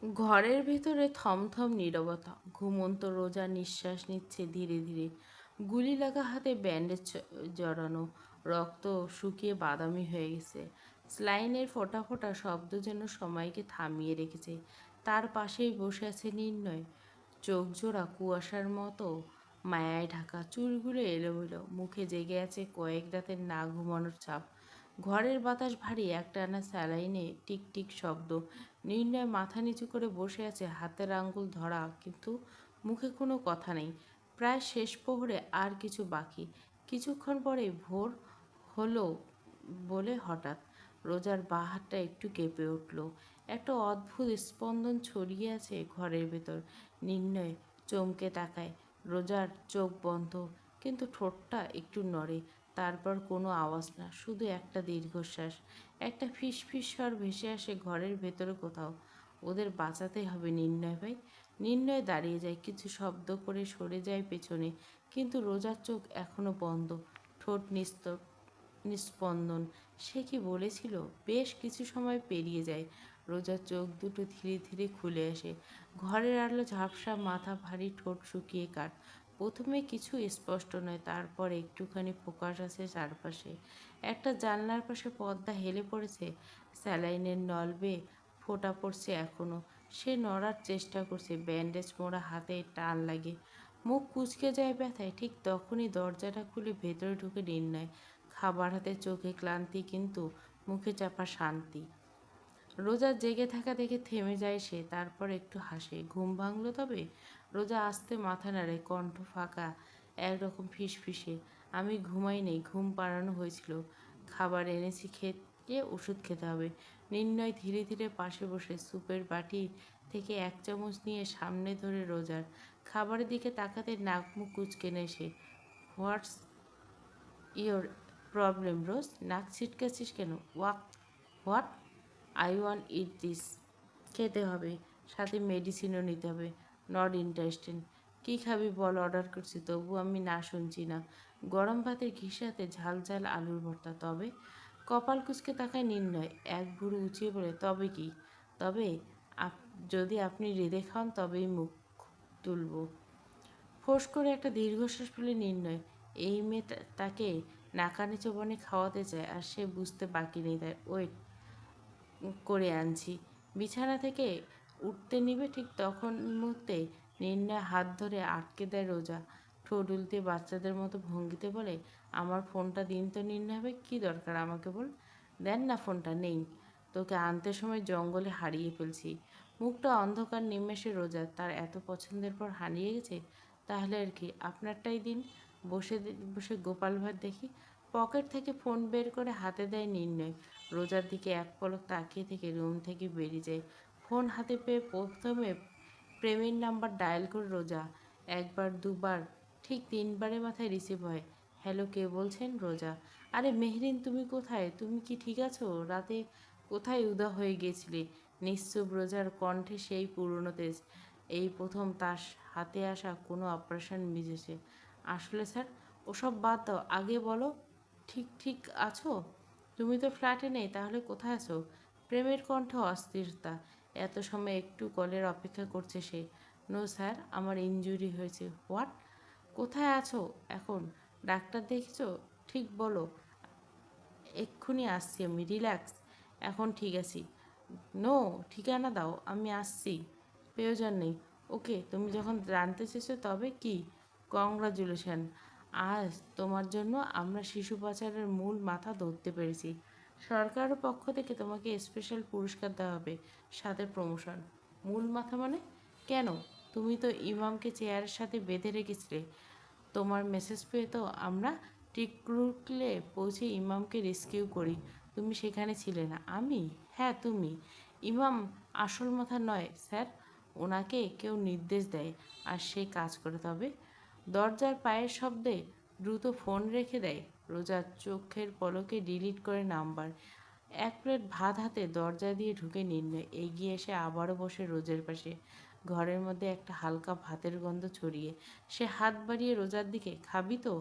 ঘরের ভেতরে থমথম নীরবতা। ঘুমন্ত রোজা নিঃশ্বাস নিচ্ছে ধীরে ধীরে। গুলি লাগা হাতে ব্যান্ডেজ জড়ানো। রক্ত শুকিয়ে বাদামি হয়ে গেছে। স্লাইনের ফোঁটা ফোঁটা শব্দ যেন সময়কে থামিয়ে রেখেছে। তার পাশেই বসে আছে নির্ণয়। চোখ জোড়া কুয়াশার মতো মায়ায় ঢাকা, চুলগুলো এলোমেলো, মুখে জেগে আছে কয়েক রাতের না ঘুমানোর ছাপ। ঘরের বাতাস ভারী, একটানা স্যালাইনে টিকটিক শব্দ। নির্ণয় মাথা নিচু করে বসে আছে, হাতের আঙ্গুল ধরা, কিন্তু মুখে কোনো কথা নেই। প্রায় শেষ প্রহরে আর কিছু বাকি। কিছুক্ষণ পরে ভোর হলো বলে হঠাৎ রোজার বাঁ হাতটা একটু কেঁপে উঠল। একটা অদ্ভুত স্পন্দন ছড়িয়ে আছে ঘরের ভেতর। নির্ণয় চমকে তাকায়। রোজার চোখ বন্ধ, কিন্তু ঠোঁটটা একটু নড়ে। তারপর কোনো আওয়াজ না, শুধু একটা দীর্ঘশ্বাস। একটা ফিস ফিস স্বর ভেসে আসে ঘরের ভেতরে কোথাও। ওদের বাঁচাতে হবে নির্ণয় ভাই। নির্ণয় দাঁড়িয়ে যায়, কিছু শব্দ করে সরে যায় পেছনে, কিন্তু রোজার চোখ এখনো বন্ধ, ঠোঁট নিস্পন্দন। সে কি বলেছিল? বেশ কিছু সময় পেরিয়ে যায়। রোজার চোখ দুটো ধীরে ধীরে খুলে আসে। ঘরের আলো ঝাপসা, মাথা ভারী, ঠোঁট শুকিয়ে কাঠ। প্রথমে কিছু স্পষ্ট নয়, তারপর একটুখানি ফোকাস আছে চারপাশে। একটা জানলার পাশে পর্দা হেলে পড়েছে, স্যালাইনের নল বেয়ে ফোঁটা পড়ছে এখনো। সে নড়ার চেষ্টা করছে, ব্যান্ডেজ মোড়া হাতে টান লাগে, মুখ কুঁচকে যায় ব্যথায়। ঠিক তখনই দরজাটা খুলে ভেতরে ঢুকে নির্ণয়। খাবার হাতে, চোখে ক্লান্তি, কিন্তু মুখে চাপা শান্তি। রোজা জেগে থাকা দেখে থেমে যায় সে, তারপর একটু হাসে। ঘুম ভাঙল তবে? রোজা আস্তে মাথা নাড়ে, কণ্ঠ ফাঁকা, একরকম ফিসফিসে। আমি ঘুমাই নেই, ঘুম পাড়ানো হয়েছিল। খাবার এনেছি, খেয়ে ওষুধ খেতে হবে। নির্ণয় ধীরে ধীরে পাশে বসে স্যুপের বাটি থেকে এক চামচ নিয়ে সামনে ধরে রোজার খাবারের দিকে তাকাতে নাক মুখ কুঁচকে নেয় সে। হোয়াটস ইয়োর প্রবলেম রোজ? নাক ছিটকাচ্ছিস কেন? What? I want it this. খেতে হবে, সাথে মেডিসিনও নিতে হবে। Not interested. কী খাবি বল, অর্ডার করছি। তবু আমি না শুনছি না। গরম ভাতের ঘিসাতে ঝাল ঝাল আলুর ভর্তা। তবে? কপাল কুঁচকে তাকায় নির্ণয়, এক ভুরু উঁচিয়ে বলে, তবে কি? তবে যদি আপনি রেঁধে খান তবেই মুখ তুলব। ফোঁস করে একটা দীর্ঘশ্বাস ফেলে নির্ণয়। এই মেয়ে তাকে নাকানি চোবানি খাওয়াতে চায়, আর সে বুঝতে বাকি নেই তার। ওয়েট করে আনছি। বিছানা থেকে উঠতে নিবে, ঠিক তখন মুহূর্তে নির্ণয় হাত ধরে আটকে দেয় রোজা। ঠোঁট উল্টে বাচ্চাদের মতো ভঙ্গিতে বলে, আমার ফোনটা দিন তো নির্ণয় হবে। কী দরকার আমাকে বল। দেন না ফোনটা। নেই। তোকে আনতে সময় জঙ্গলে হারিয়ে ফেলছি। মুখটা অন্ধকার নিমেষে রোজা, তার এত পছন্দের পর হারিয়ে গেছে। তাহলে আর কি, আপনারটাই দিন। বসে বসে গোপাল ভাঁড় দেখি। পকেট থেকে ফোন বের করে হাতে দেয় নির্ণয়। রোজার দিকে এক পলক তাকিয়ে থেকে রুম থেকে বেরিয়ে যায়। ফোন হাতে পেয়ে প্রথমে প্রেমের নাম্বার ডায়াল করে রোজা। একবার দুবার, ঠিক তিনবারের মাথায় রিসিভ হয়। হ্যালো, কে বলছেন? রোজা। আরে মেহরিন, তুমি কোথায়? তুমি কি ঠিক আছো? রাতে কোথায় উদা হয়ে গিয়েছিলে? নিশ্চুপ রোজার কণ্ঠে সেই পুরনো তেজ। এই প্রথম তার হাতে আসা কোনো অপারেশন মিজেছে। আসলে স্যার, ওসব বাদ দাও, আগে বলো, ঠিক ঠিক আছো? তুমি তো ফ্ল্যাটে নেই, তাহলে কোথায় আছো? প্রেমের কণ্ঠে অস্থিরতা। এত সময় একটু কলের অপেক্ষা করছে সে। নো স্যার, আমার ইনজুরি হয়েছে। হোয়াট? কোথায় আছো এখন? ডাক্তার দেখেছো? ঠিক বলো। এক্ষুনি আসছি আমি, রিল্যাক্স। এখন ঠিক আছি। নো, ঠিকানা দাও, আমি আসছি। প্রয়োজন নেই। ওকে, তুমি যখন জানতে চেয়েছো তবে কি? কংগ্রাচুলেশন। আজ তোমার জন্য আমরা শিশু পাচারের মূল মাথা ধরতে পেরেছি। সরকারের পক্ষ থেকে তোমাকে স্পেশাল পুরস্কার দেওয়া হবে, সাথে প্রমোশন। মূল মাথা মানে? কেন? তুমি তো ইমামকে চেয়ারের সাথে বেঁধে রেখেছিলে। তোমার মেসেজ পেয়ে তো আমরা টিকরুকলে পৌঁছে ইমামকে রেস্কিউ করি। তুমি সেখানে ছিলে না। আমি? হ্যাঁ, তুমি। ইমাম আসল মাথা নয় স্যার, ওনাকে কেউ নির্দেশ দেয় আর সে কাজ করে। তবে দরজার পায়ের শব্দে দ্রুত ফোন রেখে দেয়। রোজার চোখের পলকে ডিলিট করে নাম্বার। এক প্লেট ভাত হাতে দরজা দিয়ে ঢুকে নির্ণয়, এগিয়ে এসে আবারও বসে রোজের পাশে। ঘরের মধ্যে একটা হালকা ভাতের গন্ধ ছড়িয়ে। সে হাত বাড়িয়ে রোজার দিকে, খাবি তো?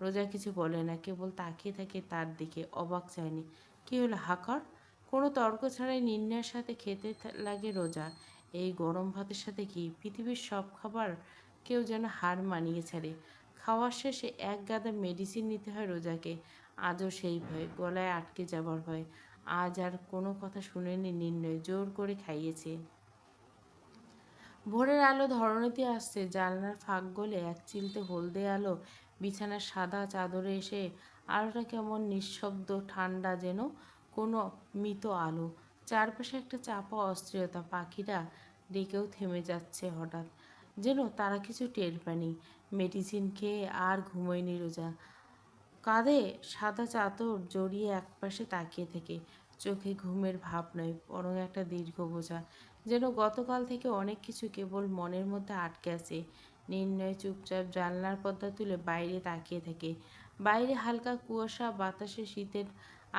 রোজা কিছু বলে না, কেবল তাকিয়ে থাকে তার দিকে, অবাক চায়নি। কী হলো, হাকর? কোনো তর্ক ছাড়াই নির্ণয়ের সাথে খেতে লাগে রোজা। এই গরম ভাতের সাথে কি পৃথিবীর সব খাবার কেউ যেন হার মানিয়ে ছাড়ে। খাওয়ার শেষে এক গাদা মেডিসিন নিতে হয় রোজাকে। আজও সেই ভয়, গলায় আটকে যাবার ভয়। আজ আর কোনো কথা শুনেনি নির্ণয়, জোর করে খাইয়েছে। ভোরের আলো ধরণীতে আসছে, জানলার ফাঁক গলে এক চিলতে হলদে আলো বিছানার সাদা চাদরে এসে আলোটা কেমন নিঃশব্দ ঠান্ডা, যেন কোনো মৃত আলো। চারপাশে একটা চাপা অস্থিরতা, পাখিরা ডেকেও থেমে যাচ্ছে হঠাৎ, যেন তারা কিছু টের পায়নি। মেডিসিন খেয়ে আর ঘুমোয়নি রোজা। কাঁধে সাদা চাদর জড়িয়ে একপাশে তাকিয়ে থেকে, চোখে ঘুমের ভাব নয়, বরং একটা দীর্ঘ বোঝা, যেন গতকাল থেকে অনেক কিছু কেবল মনের মধ্যে আটকে আছে। নির্ণয় চুপচাপ জানলার পর্দা তুলে বাইরে তাকিয়ে থাকে। বাইরে হালকা কুয়াশা, বাতাসে শীতের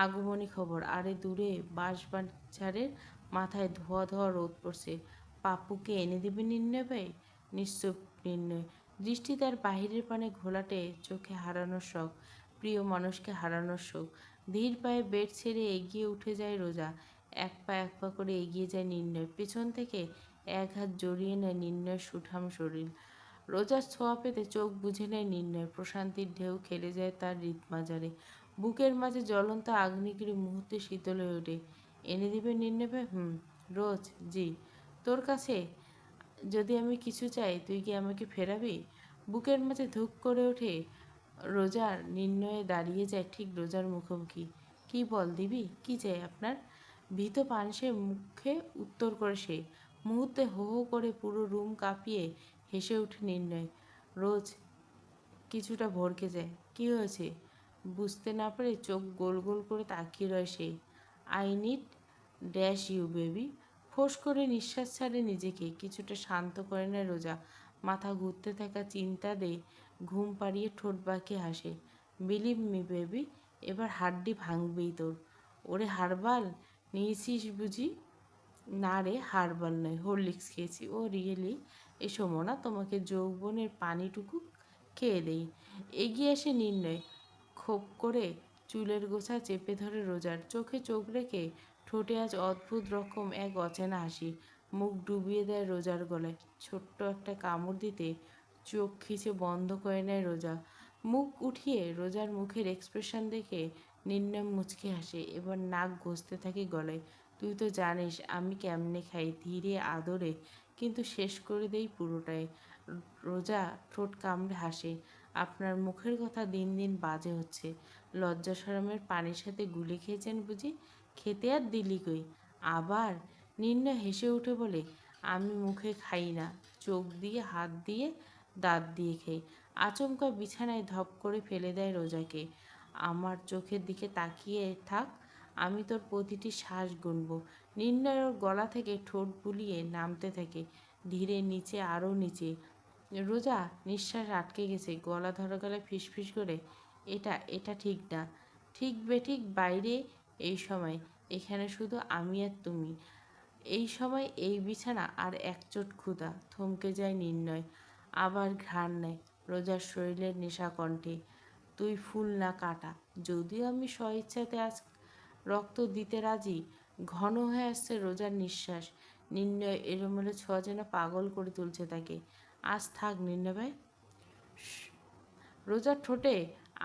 আগমনী খবর। আরে দূরে বাঁশঝাড়ের মাথায় ধোয়া ধোয়া রোদ পড়ছে। পাপ্পুকে এনে দেবে নির্ণয় ভাই? নিশ্চুপ নির্ণয়, দৃষ্টি তার বাহিরের পানে ঘোলাটে, চোখে হারানোর শখ, প্রিয় মানুষকে হারানোর শোক। ধীর পায়ে বেড ছেড়ে এগিয়ে উঠে যায় রোজা। এক পা করে এগিয়ে যায় নির্ণয়, পেছন থেকে এক হাত জড়িয়ে নেয় নির্ণয়ের সুঠাম শরীর। রোজার ছোঁয়া পেতে চোখ বুজে নেয় নির্ণয়, প্রশান্তির ঢেউ খেলে যায় তার হৃৎমাজারে। বুকের মাঝে জ্বলন্ত আগ্নেয়গিরি মুহূর্তে শীতল হয়ে ওঠে। এনে দিবে নির্ণয় ভাই? রোজ, জি। তোর কাছে যদি আমি কিছু চাই, তুই কি আমাকে ফেরাবি? বুকের মাঝে ধুক করে ওঠে রোজার। নির্ণয়ে দাঁড়িয়ে যায় ঠিক রোজার মুখোমুখি। কি বল দিবি? কি চাই আপনার? ভীত পানসে মুখে উত্তর করে সে। মুহূর্তে হো হো করে পুরো রুম কাঁপিয়ে হেসে উঠে নির্ণয়। রোজ কিছুটা ভড়কে যায়। কি হয়েছে? বুঝতে না পেরে চোখ গোল গোল করে তাকিয়ে রয় সে। I need dash you baby. ফোঁস করে নিঃশ্বাস ছাড়ে নিজেকে, কিছুটা শান্ত করে নেয় রোজা। মাথা ঘুরতে থাকা চিন্তা দিয়ে ঘুম পাড়িয়ে ঠোঁট বাঁকিয়ে হাসে। বিলিভ মি বেবি, এবার হাড্ডি ভাঙবেই তোর। ওরে হারবাল নিয়েছিস বুঝি? না রে, হার্বাল নয়, হরলিক্স খেয়েছি। ও রিয়েলি? এসো মোনা, তোমাকে যৌবনের পানিটুকু খেয়ে দেই। এগিয়ে এসে নির্ণয় খোপ করে চুলের গোছা চেপে ধরে রোজার। চোখে চোখ রেখে ঠোঁটে আজ অদ্ভুত রকম এক অচেনা হাসি। মুখ ডুবিয়ে দেয় রোজার গলায়। ছোট্ট একটা কামড় দিতে চোখ খিচে বন্ধ করে নেয় রোজা। মুখ উঠিয়ে রোজার মুখের এক্সপ্রেশন দেখে নির্ণয় মুচকি হাসে। এবার নাক ঘষতে থাকে গলায়। তুই তো জানিস আমি কেমনে খাই, ধীরে আদরে, কিন্তু শেষ করে দেই পুরোটাই। রোজা ঠোঁট কামড়ে হাসে। আপনার মুখের কথা দিন দিন বাজে হচ্ছে। লজ্জা শরমের পানির সাথে গুলে খেয়েছেন বুঝি? খেতে আর দিলি কই? আবার নির্ণয় হেসে উঠে বলে, আমি মুখে খাই না, চোখ দিয়ে, হাত দিয়ে, দাঁত দিয়ে খেয়ে। আচমকা বিছানায় ধপ করে ফেলে দেয় রোজাকে। আমার চোখের দিকে তাকিয়ে থাক, আমি তোর প্রতিটি শ্বাস গুনব। নির্ণয় ওর গলা থেকে ঠোঁট বুলিয়ে নামতে থাকে, ধীরে নিচে, আরও নিচে। রোজা নিঃশ্বাস আটকে গেছে, গলা ধরা গলায় ফিসফিস করে, এটা এটা ঠিক না। ঠিক বেঠিক বাইরে এই সময়, এখানে শুধু আমি আর তুমি। এই সময় এই বিছানা আর একচোট ক্ষুধা। থমকে যায় নির্ণয়, আবার ঘ্রাণ নেয় রোজার শরীরের নেশা কণ্ঠে। তুই ফুল না কাটা। যদিও আমি স্বইচ্ছাতে আজ রক্ত দিতে রাজি। ঘন হয়ে আসছে রোজার নিঃশ্বাস। নির্ণয় এলোমেলো ছোঁয়া যেন পাগল করে তুলছে তাকে। আজ থাক নির্ণয় ভাই। রোজার ঠোঁটে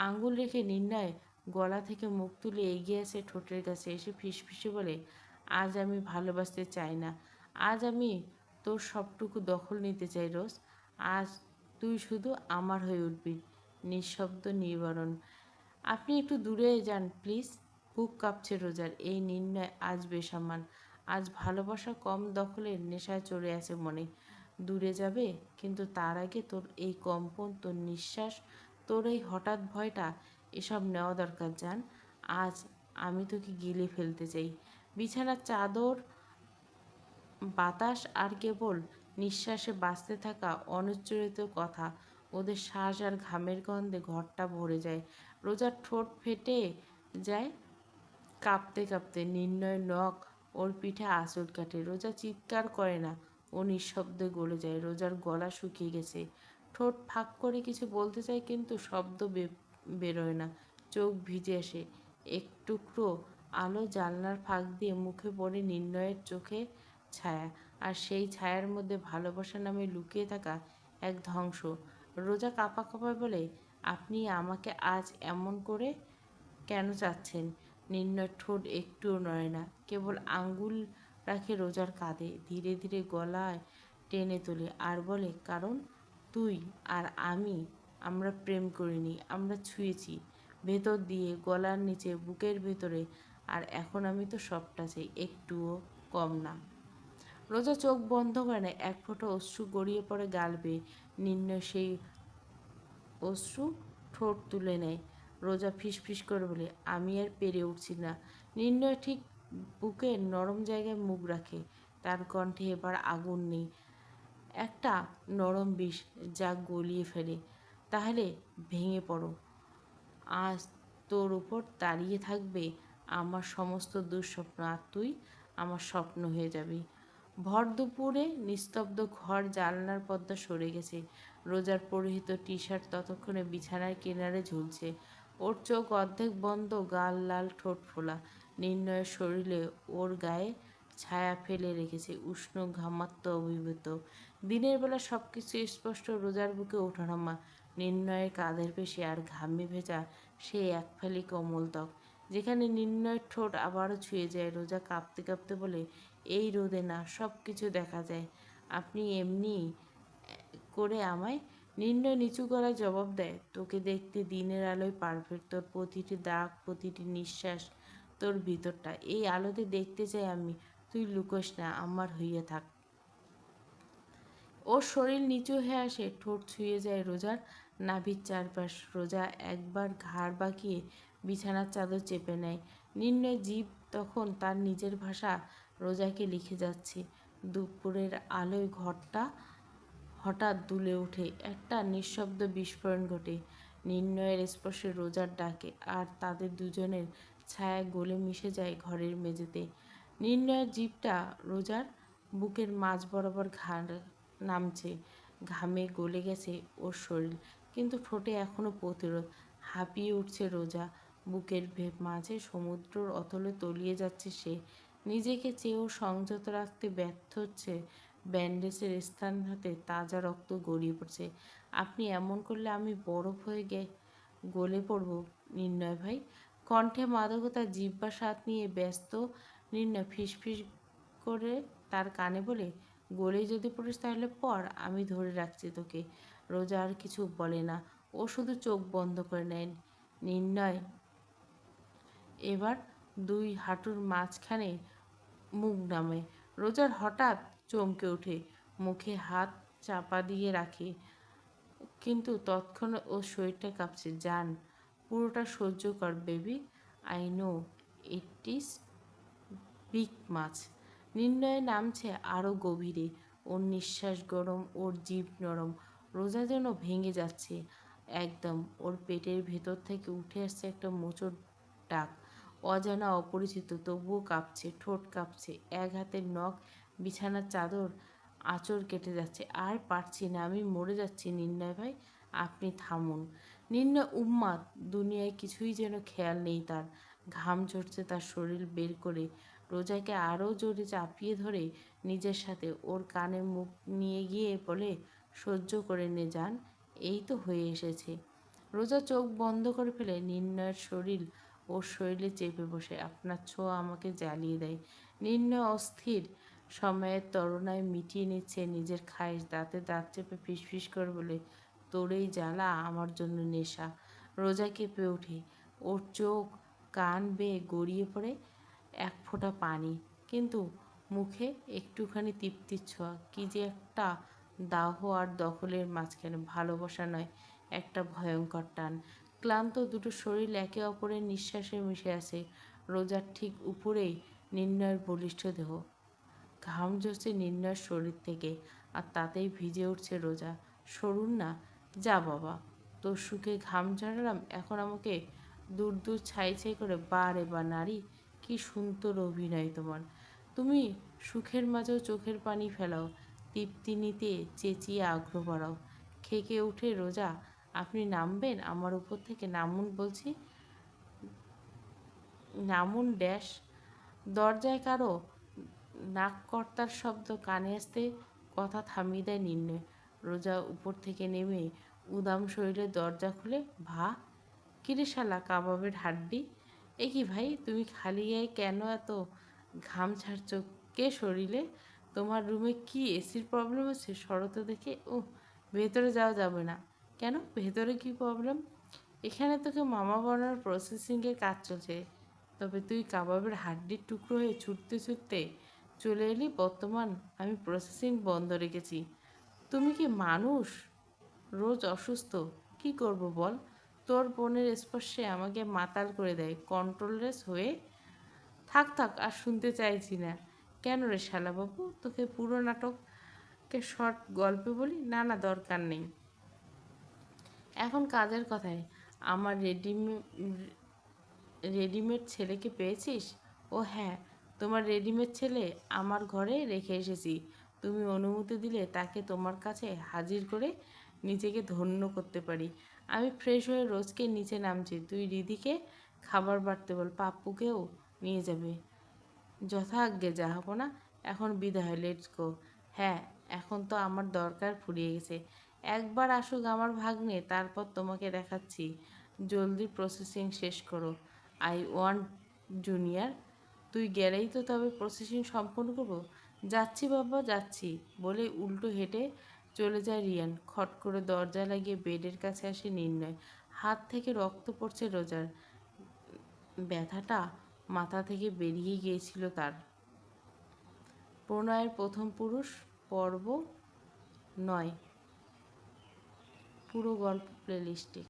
আঙুল রেখে নির্ণয় গলা থেকে মুখ তুলে এগিয়ে আসে ঠোঁটের কাছে, এসে ফিসফিসে বলে, আজ আমি ভালোবাসতে চাই না। আজ আমি তোর সবটুকু দখল নিতে চাই রোজ। আজ তুই শুধু আমার হয়ে উঠবি। নিঃশব্দ নিবারণ। আপনি একটু দূরে যান প্লিজ। বুক কাঁপছে রোজার। এই নির্ণয় আজ বেসামাল। আজ ভালোবাসা কম দখলের নেশায় চড়ে আছে মনে। দূরে যাবে, কিন্তু তার আগে তোর এই কম্পন, তোর নিঃশ্বাস, তোর এই হঠাৎ ভয়টা, এসব নেওয়া দরকার জান। আজ আমি তোকে গিলে ফেলতে চাই। বিছানার চাদর, বাতাস আর কেবল নিঃশ্বাসে বাঁচতে থাকা অনুচ্চারিত কথা, ওদের শ্বাস আর ঘামের গন্ধে ঘরটা ভরে যায়। রোজার ঠোঁট ফেটে যায় কাঁপতে কাঁপতে। নির্ণয় নখ ওর পিঠে আঁচড় কাটে। রোজা চিৎকার করে না, ও নিঃশব্দে গলে যায়। রোজার গলা শুকিয়ে গেছে। ঠোঁট ফাঁক করে কিছু বলতে চায়, কিন্তু শব্দ বেরোয় না। চোখ ভিজে আসে। এক টুকরো আলো জানলার ফাঁক দিয়ে মুখে পড়ে নির্ণয়ের চোখে ছায়া। আর সেই ছায়ার মধ্যে ভালোবাসা নামে লুকিয়ে থাকা এক ধ্বংস। রোজা কাঁপা কাঁপায় বলে, আপনি আমাকে আজ এমন করে কেন চাচ্ছেন? নির্ণয় ঠোঁট একটুও নড়ে না, কেবল আঙ্গুল রাখে রোজার কাঁধে, ধীরে ধীরে গলায় টেনে তোলে আর বলে, কারণ তুই আর আমরা প্রেম করিনি, আমরা ছুঁয়েছি ভেতর দিয়ে, গলার নিচে, বুকের ভেতরে। আর এখন আমি তো সবটা চাই, একটুও কম না। রোজা চোখ বন্ধ করে না, এক ফোঁটা অশ্রু গড়িয়ে পড়ে গাল বেয়ে। নির্ণয় সেই অশ্রু ঠোঁট তুলে নেয়। রোজা ফিসফিস করে বলে, আমি আর পেরে উঠছি না। নির্ণয় ঠিক বুকের নরম জায়গায় মুখ রাখে। তার কণ্ঠে এবার আগুন নেই, একটা নরম বিষ যা গলিয়ে ফেলে। তাহলে ভেঙে পড়ো। আজ তোর উপর দাঁড়িয়ে থাকবে আমার সমস্ত দুঃস্বপ্ন, আর তুই আমার স্বপ্ন হয়ে যাবি। ভর দুপুরে নিস্তব্ধ ঘর, জানলার পর্দা সরে গেছে। রোজার পরিহিত টি শার্ট ততক্ষণে বিছানার কিনারে ঝুলছে। ওর চোখ অর্ধেক বন্ধ, গাল লাল, ঠোঁট ফোলা। নির্ণয়ের শরীরে ওর গায়ে ছায়া ফেলে রেখেছে উষ্ণ ঘামাত্ম অভিভূত। দিনের বেলা সব কিছু স্পষ্ট, রোজার বুকে ওঠানামা, নির্ণয়ের কাঁধের পেশি আর ঘামে ভেজা সেই এক ফালি কোমল ত্বক, যেখানে নির্ণয়ের ঠোঁট আবারও ছুঁয়ে যায়। রোজা কাঁপতে কাঁপতে বলে, এই রোদে না সব কিছু দেখা যায়, আপনি এমনি করে আমায়। নির্ণয় নিচু গলায় জবাব দেয়, তোকে দেখতে দিনের আলোয় পারফেক্ট, তোর প্রতিটি দাগ, প্রতিটি নিঃশ্বাস, তোর ভিতরটা। এই আলোতে দেখতে চাই আমি, তুই লুকোস না, আমার হইয়া থাক। ওর শরীর নিচু হয়ে আসে, ঠোঁট ছুঁয়ে যায় রোজার নাভির চারপাশ। রোজা একবার ঘাড় বাঁকিয়ে বিছানার চাদর চেপে নেয়। নির্ণয় জীব তখন তার নিজের ভাষা রোজাকে লিখে যাচ্ছে। দুপুরের আলোয় ঘরটা হঠাৎ দুলে ওঠে, একটা নিঃশব্দ বিস্ফোরণ ঘটে। নির্ণয়ের স্পর্শে রোজার ডাকে, আর তাদের দুজনের ছায়া গলে মিশে যায় ঘরের মেঝেতে। নির্ণয়ের জিভটা রোজার বুকের মাঝ বরাবর নামছে। ঘামে গলে গেছে ওর শরীর, কিন্তু ঠোঁটে এখনো প্রতিরোধ। হাঁপিয়ে উঠছে রোজা, বুকের মাঝে সমুদ্রর অতলে তলিয়ে যাচ্ছে সে। নিজেকে চেয়েও সংযত রাখতে ব্যর্থ হচ্ছে। ব্যান্ডেজের স্থান হাতে তাজা রক্ত গড়িয়ে পড়ছে। আপনি এমন করলে আমি বরফ হয়ে গলে পড়ব নির্ণয় ভাই। কণ্ঠে মাদকতা, জিহ্বা স্বাদ নিয়ে ব্যস্ত নির্ণয় ফিসফিস করে তার কানে বলে, গলে যদি পড়িস তাহলে পড়, আমি ধরে রাখছি তোকে। রোজা আর কিছু বলে না, ও শুধু চোখ বন্ধ করে নেয়। নির্ণয় এবার দুই হাঁটুর মাঝখানে মুখ নামে। রোজার হঠাৎ চমকে ওঠে, মুখে হাত চাপা দিয়ে রাখে, কিন্তু তৎক্ষণাৎ ওর শরীরটা কাঁপছে। জান, পুরোটা সহ্য কর baby, I know it is big মাছ। নির্ণয় নামছে আরও গভীরে, ওর নিঃশ্বাস গরম, ওর জিভ নরম। রোজা যেন ভেঙে যাচ্ছে একদম। ওর পেটের ভেতর থেকে উঠে আসছে একটা মোচড় ডাক, অজানা, অপরিচিত, তবুও কাঁপছে, ঠোঁট কাঁপছে। এক হাতের নখ বিছানার চাদর আঁচড় কেটে যাচ্ছে। আর পারছি না, আমি মরে যাচ্ছি নির্ণয় ভাই, আপনি থামুন। নির্ণয় উন্মাদ, দুনিয়ায় কিছুই যেন খেয়াল নেই তার। ঘাম ঝরছে তার শরীর বের করে। রোজাকে আরও জোরে চাপিয়ে ধরে নিজের সাথে, ওর কানে মুখ নিয়ে গিয়ে বলে, সহ্য করে নে যান, এই তো হয়ে এসেছে। রোজা চোখ বন্ধ করে ফেলে। নির্ণয়ের শরীর ওর শরীরে চেপে বসে, আপনার ছোঁয়া আমাকে জ্বালিয়ে দেয়। নির্ণয় অস্থির সময়ের তরুণায় মিটিয়ে নিচ্ছে নিজের খায়েশ, দাঁতে দাঁত চেপে ফিসফিস করে বলে, তোর এই জ্বালা আমার জন্য নেশা। রোজা কেঁপে ওঠে, ওর চোখ কান বেয়ে গড়িয়ে পড়ে এক ফোঁটা পানি, কিন্তু মুখে একটুখানি তৃপ্তির ছোঁয়া। কী যে একটা দাহ আর দখলের মাঝখানে, ভালোবাসা নয়, একটা ভয়ঙ্কর টান। ক্লান্ত দুটো শরীর একে অপরের নিঃশ্বাসে মিশে আছে। রোজার ঠিক উপরেই নির্ণয়ের বলিষ্ঠ দেহ। ঘাম ঝরছে নির্ণয়ের শরীর থেকে, আর তাতেই ভিজে উঠছে রোজা। সরুন না, যা বাবা, তোর সুখে ঘাম ঝরালাম, এখন আমাকে দূর দূর ছাই ছাই করে। বা রে বা নারী, কি সুন্দর অভিনয় তোমার। তুমি সুখের মাঝেও চোখের পানি ফেলাও, তৃপ্তি নিতে চেঁচিয়ে আগ্রহ বাড়াও। খেকে উঠে রোজা, আপনি নামবেন আমার উপর থেকে? নামুন বলছি, নামুন। ড্যাশ। দরজায় কারো নাককর্তার শব্দ কানে আসতে কথা থামিয়ে দেয় নির্ণয়। রোজা উপর থেকে নেমে উদাম শরীরে দরজা খুলে, ভা, কিরে শালা কাবাবের হাড্ডি, এ কি ভাই তুমি খালি গায়ে কেন এত ঘাম ছাড়ছো? কে শরীরে? তোমার রুমে কি এসির প্রবলেম আছে? শরত দেখে ও, ভেতরে যাওয়া যাবে না। কেন, ভেতরে কি প্রবলেম? এখানে তোকে মামা বানানোর প্রসেসিংয়ের কাজ চলছে, তবে তুই কাবাবের হাড্ডির টুকরো হয়ে ছুটতে ছুটতে চলে এলি। বর্তমান আমি প্রসেসিং বন্ধ রেখেছি। তুমি কি মানুষ? রোজ অসুস্থ, কি করব বল? তোর বোনের স্পর্শে আমাকে মাতাল করে দেয়, কন্ট্রোললেস হয়ে। থাক থাক, আর শুনতে চাইছি না। কেন রে শালাবাবু, তোকে পুরো নাটককে শর্ট গল্পে বলি? না না, দরকার নেই। এখন কাজের কথায়। আমার রেডিমেড ছেলেকে পেয়েছিস? ও হ্যাঁ, তোমার রেডিমেড ছেলে আমার ঘরে রেখে এসেছি। তুমি অনুমতি দিলে তাকে তোমার কাছে হাজির করে নিজেকে ধন্য করতে পারি। আমি ফ্রেশ হয়ে রোজকে নিচে নামছি। তুই রিদিকে খাবার বাড়তে বল, পাপ্পুকেও নিয়ে যাবে। যথাজ্ঞে জাহাপনা। এখন বিদায়, লেটস গো। হ্যাঁ, এখন তো আমার দরকার ফুরিয়ে গেছে। একবার আসুক আমার ভাগ্নে, তারপর তোমাকে দেখাচ্ছি। জলদি প্রসেসিং শেষ করো। I want junior. তুই গেলেই তো তবে প্রসেসিং সম্পন্ন করবো। যাচ্ছি বাবা, যাচ্ছি বলে উল্টো হেঁটে চলে যায় রিয়ান। খট করে দরজা লাগিয়ে বেডের কাছে আসে নির্ণয়। হাত থেকে রক্ত পড়ছে রোজার। ব্যথাটা মাথা থেকে বেরিয়ে গিয়েছিল তার। প্রণয়ের প্রথম পুরুষ পর্ব 9 পুরো গল্প প্লেলিস্টে।